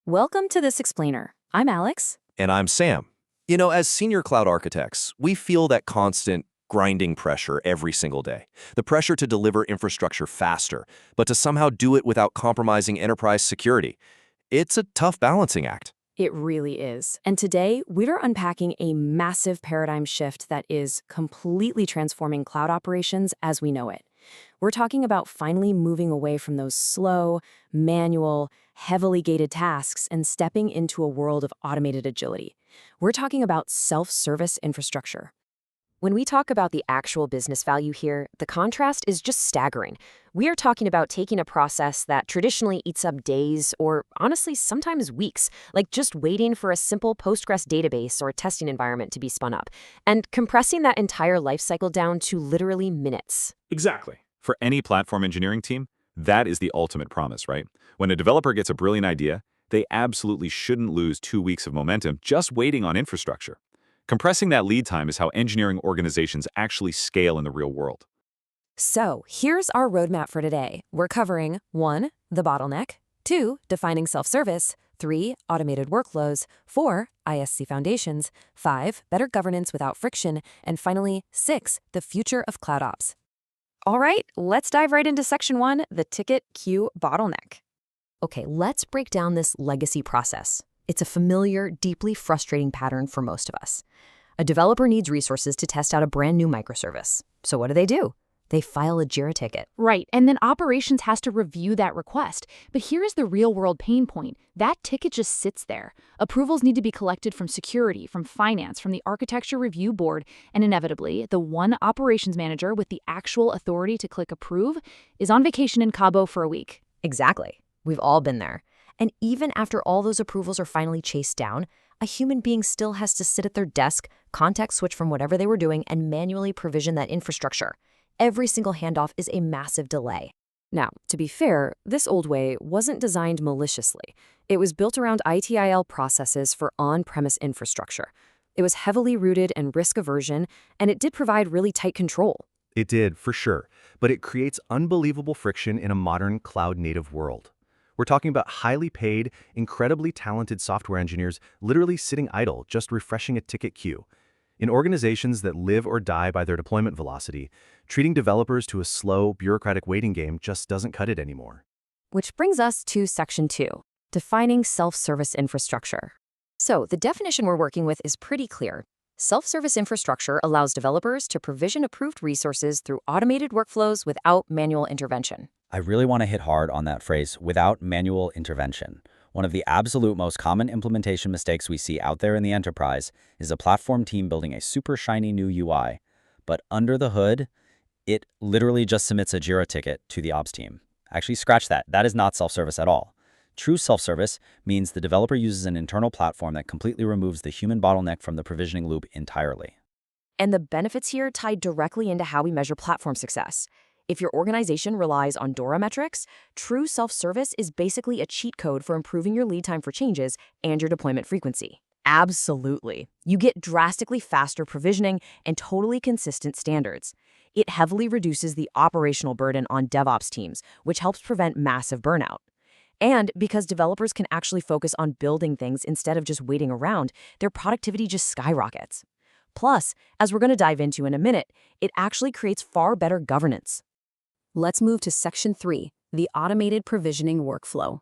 Welcome to This Explainer. I'm Alex. And I'm Sam. As senior cloud architects, we feel that constant grinding pressure every single day. The pressure to deliver infrastructure faster, but to somehow do it without compromising enterprise security. It's a tough balancing act. It really is. And today, we're unpacking a massive paradigm shift that is completely transforming cloud operations as we know it. We're talking about finally moving away from those slow, manual, heavily gated tasks and stepping into a world of automated agility. We're talking about self-service infrastructure. When we talk about the actual business value here, the contrast is just staggering. We are talking about taking a process that traditionally eats up days or, honestly, sometimes weeks, like just waiting for a simple Postgres database or testing environment to be spun up, and compressing that entire lifecycle down to literally minutes. Exactly. For any platform engineering team, that is the ultimate promise, right? When a developer gets a brilliant idea, they absolutely shouldn't lose 2 weeks of momentum just waiting on infrastructure. Compressing that lead time is how engineering organizations actually scale in the real world. So, here's our roadmap for today. We're covering 1. The bottleneck, 2. Defining self-service, 3. Automated workflows, 4. ISC foundations, 5. Better governance without friction, and finally, 6. The future of cloud ops. All right, let's dive right into section 1, the ticket queue bottleneck. Okay, let's break down this legacy process. It's a familiar, deeply frustrating pattern for most of us. A developer needs resources to test out a brand new microservice. So what do? They file a Jira ticket. Right, and then operations has to review that request. But here's the real-world pain point. That ticket just sits there. Approvals need to be collected from security, from finance, from the architecture review board, and inevitably, the one operations manager with the actual authority to click approve is on vacation in Cabo for a week. Exactly. We've all been there. And even after all those approvals are finally chased down, a human being still has to sit at their desk, context switch from whatever they were doing, and manually provision that infrastructure. Every single handoff is a massive delay. Now, to be fair, this old way wasn't designed maliciously. It was built around ITIL processes for on-premise infrastructure. It was heavily rooted in risk aversion, and it did provide really tight control. It did, for sure, but it creates unbelievable friction in a modern cloud-native world. We're talking about highly paid, incredibly talented software engineers literally sitting idle, just refreshing a ticket queue. In organizations that live or die by their deployment velocity, treating developers to a slow, bureaucratic waiting game just doesn't cut it anymore. Which brings us to section 2, defining self-service infrastructure. So the definition we're working with is pretty clear. Self-service infrastructure allows developers to provision approved resources through automated workflows without manual intervention. I really want to hit hard on that phrase, without manual intervention. One of the absolute most common implementation mistakes we see out there in the enterprise is a platform team building a super shiny new UI. But under the hood, it literally just submits a Jira ticket to the ops team. Actually, scratch that. That is not self-service at all. True self-service means the developer uses an internal platform that completely removes the human bottleneck from the provisioning loop entirely. And the benefits here tie directly into how we measure platform success. If your organization relies on DORA metrics, true self-service is basically a cheat code for improving your lead time for changes and your deployment frequency. Absolutely. You get drastically faster provisioning and totally consistent standards. It heavily reduces the operational burden on DevOps teams, which helps prevent massive burnout. And because developers can actually focus on building things instead of just waiting around, their productivity just skyrockets. Plus, as we're going to dive into in a minute, it actually creates far better governance. Let's move to section 3, the automated provisioning workflow.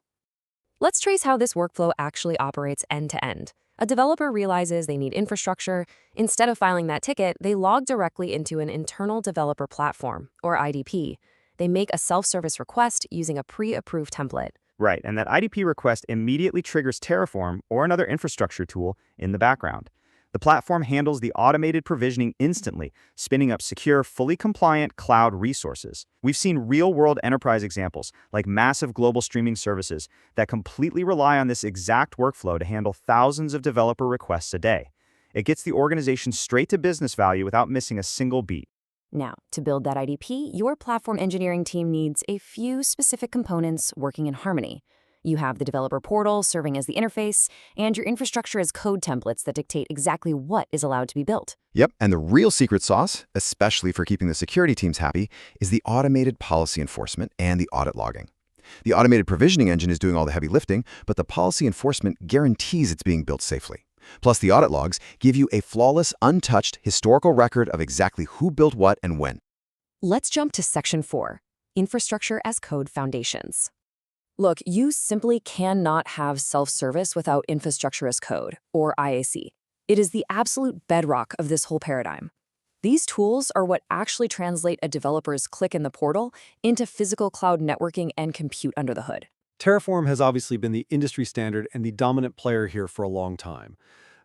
Let's trace how this workflow actually operates end-to-end. A developer realizes they need infrastructure. Instead of filing that ticket, they log directly into an internal developer platform, or IDP. They make a self-service request using a pre-approved template. Right, and that IDP request immediately triggers Terraform or another infrastructure tool in the background. The platform handles the automated provisioning instantly, spinning up secure, fully compliant cloud resources. We've seen real-world enterprise examples, like massive global streaming services, that completely rely on this exact workflow to handle thousands of developer requests a day. It gets the organization straight to business value without missing a single beat. Now, to build that IDP, your platform engineering team needs a few specific components working in harmony. You have the developer portal serving as the interface, and your infrastructure as code templates that dictate exactly what is allowed to be built. Yep, and the real secret sauce, especially for keeping the security teams happy, is the automated policy enforcement and the audit logging. The automated provisioning engine is doing all the heavy lifting, but the policy enforcement guarantees it's being built safely. Plus, the audit logs give you a flawless, untouched, historical record of exactly who built what and when. Let's jump to Section 4, Infrastructure as Code Foundations. Look, you simply cannot have self-service without Infrastructure as Code, or IAC. It is the absolute bedrock of this whole paradigm. These tools are what actually translate a developer's click in the portal into physical cloud networking and compute under the hood. Terraform has obviously been the industry standard and the dominant player here for a long time.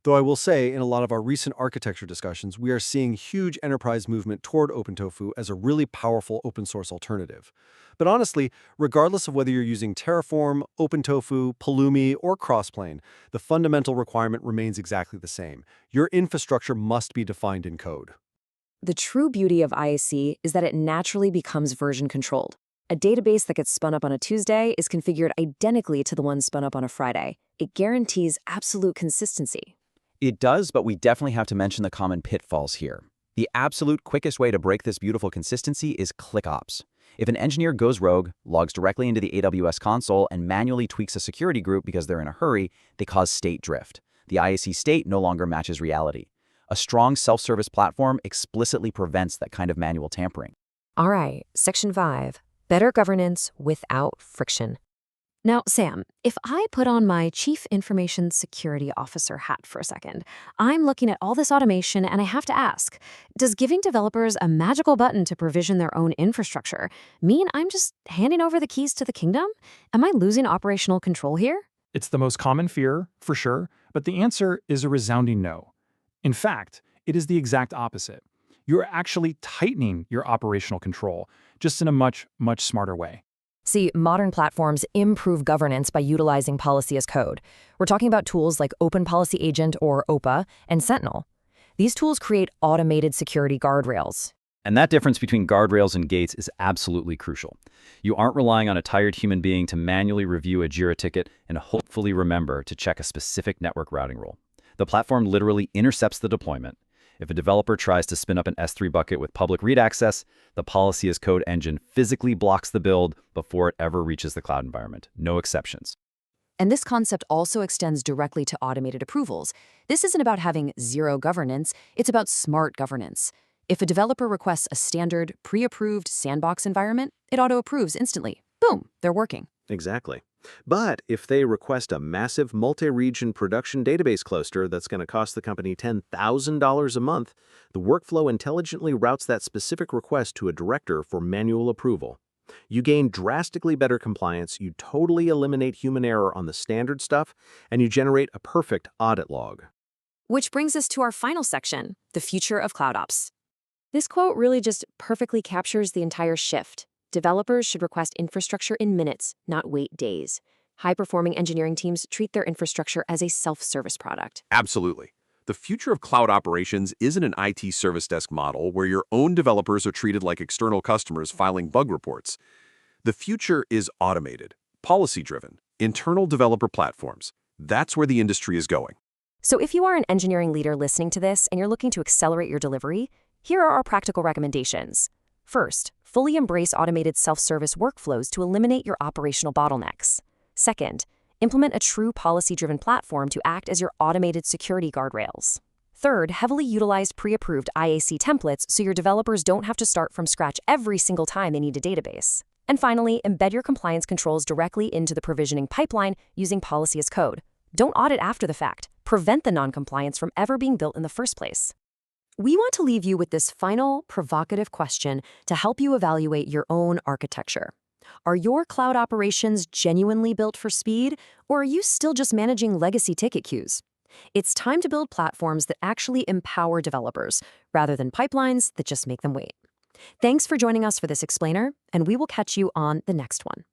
Though I will say, in a lot of our recent architecture discussions, we are seeing huge enterprise movement toward OpenTofu as a really powerful open source alternative. But honestly, regardless of whether you're using Terraform, OpenTofu, Pulumi, or Crossplane, the fundamental requirement remains exactly the same. Your infrastructure must be defined in code. The true beauty of IAC is that it naturally becomes version controlled. A database that gets spun up on a Tuesday is configured identically to the one spun up on a Friday. It guarantees absolute consistency. It does, but we definitely have to mention the common pitfalls here. The absolute quickest way to break this beautiful consistency is ClickOps. If an engineer goes rogue, logs directly into the AWS console, and manually tweaks a security group because they're in a hurry, they cause state drift. The IAC state no longer matches reality. A strong self-service platform explicitly prevents that kind of manual tampering. All right, Section 5, Better Governance Without Friction. Now, Sam, if I put on my Chief Information Security Officer hat for a second, I'm looking at all this automation and I have to ask, does giving developers a magical button to provision their own infrastructure mean I'm just handing over the keys to the kingdom? Am I losing operational control here? It's the most common fear, for sure, but the answer is a resounding no. In fact, it is the exact opposite. You're actually tightening your operational control, just in a much, much smarter way. See, modern platforms improve governance by utilizing policy as code. We're talking about tools like Open Policy Agent, or OPA, and Sentinel. These tools create automated security guardrails. And that difference between guardrails and gates is absolutely crucial. You aren't relying on a tired human being to manually review a Jira ticket and hopefully remember to check a specific network routing rule. The platform literally intercepts the deployment. If a developer tries to spin up an S3 bucket with public read access, the policy as code engine physically blocks the build before it ever reaches the cloud environment. No exceptions. And this concept also extends directly to automated approvals. This isn't about having zero governance, it's about smart governance. If a developer requests a standard, pre-approved sandbox environment, it auto-approves instantly. Boom, they're working. Exactly. But if they request a massive multi-region production database cluster that's going to cost the company $10,000 a month, the workflow intelligently routes that specific request to a director for manual approval. You gain drastically better compliance, you totally eliminate human error on the standard stuff, and you generate a perfect audit log. Which brings us to our final section, the future of CloudOps. This quote really just perfectly captures the entire shift. Developers should request infrastructure in minutes, not wait days. High-performing engineering teams treat their infrastructure as a self-service product. Absolutely. The future of cloud operations isn't an IT service desk model where your own developers are treated like external customers filing bug reports. The future is automated, policy-driven, internal developer platforms. That's where the industry is going. So if you are an engineering leader listening to this and you're looking to accelerate your delivery, here are our practical recommendations. First, fully embrace automated self-service workflows to eliminate your operational bottlenecks. Second, implement a true policy-driven platform to act as your automated security guardrails. Third, heavily utilize pre-approved IAC templates so your developers don't have to start from scratch every single time they need a database. And finally, embed your compliance controls directly into the provisioning pipeline using policy as code. Don't audit after the fact. Prevent the non-compliance from ever being built in the first place. We want to leave you with this final, provocative question to help you evaluate your own architecture. Are your cloud operations genuinely built for speed, or are you still just managing legacy ticket queues? It's time to build platforms that actually empower developers, rather than pipelines that just make them wait. Thanks for joining us for this explainer, and we will catch you on the next one.